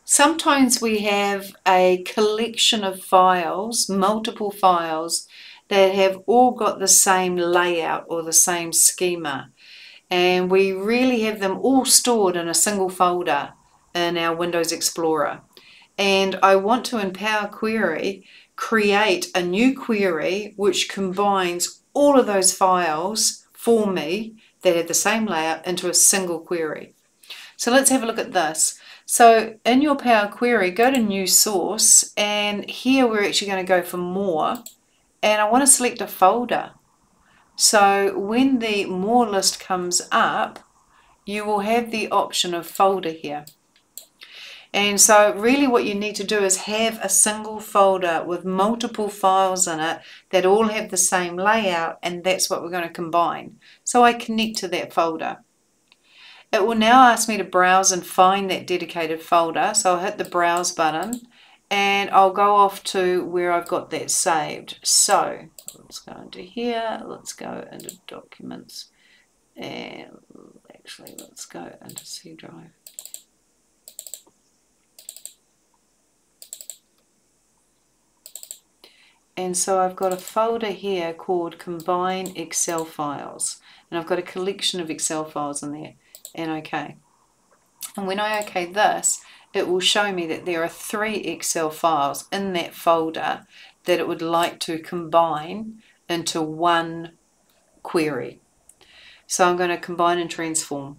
Sometimes we have a collection of files, multiple files, that have all got the same layout or the same schema. And we really have them all stored in a single folder in our Windows Explorer. And I want to, in Power Query, create a new query which combines all of those files for me that have the same layout into a single query. So let's have a look at this. So in your Power Query, go to New Source, and here we're actually going to go for More, and I want to select a folder. So when the More list comes up, you will have the option of folder here. And so really what you need to do is have a single folder with multiple files in it that all have the same layout, and that's what we're going to combine. So I connect to that folder. It will now ask me to browse and find that dedicated folder, so I'll hit the browse button and I'll go off to where I've got that saved. So let's go into here, let's go into documents, and actually let's go into C drive. And so I've got a folder here called Combine Excel Files, and I've got a collection of Excel files in there. And OK. And when I OK this, it will show me that there are 3 Excel files in that folder that it would like to combine into one query. So I'm going to combine and transform.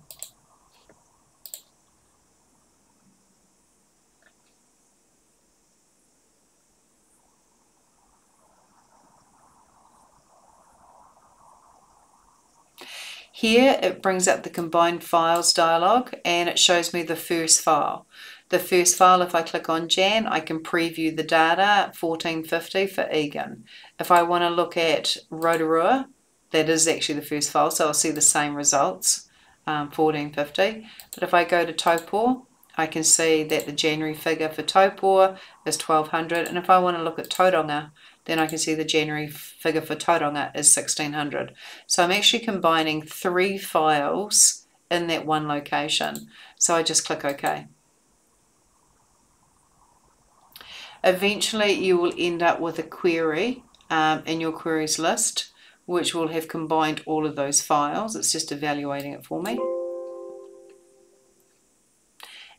Here it brings up the Combined Files dialog, and it shows me the first file. The first file, if I click on Jan, I can preview the data, 1450 for Egan. If I want to look at Rotorua, that is actually the first file, so I'll see the same results, 1450. But if I go to Topor, I can see that the January figure for Topor is 1200, and if I want to look at Tauranga, then I can see the January figure for Tauranga is 1600. So I'm actually combining 3 files in that one location. So I just click OK. Eventually you will end up with a query in your queries list which will have combined all of those files. It's just evaluating it for me.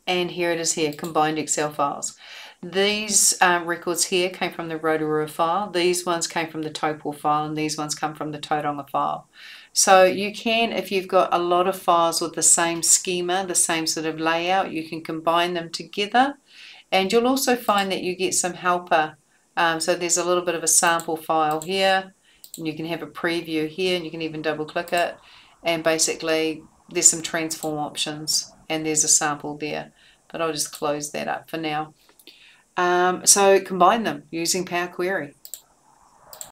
And here it is here, combined Excel files. These records here came from the Rotorua file, these ones came from the Topor file, and these ones come from the Tauranga file. So you can, if you've got a lot of files with the same schema, the same sort of layout, you can combine them together, and you'll also find that you get some helper. So there's a little bit of a sample file here, and you can have a preview here, and you can even double click it, and basically there's some transform options, and there's a sample there, but I'll just close that up for now. So combine them using Power Query.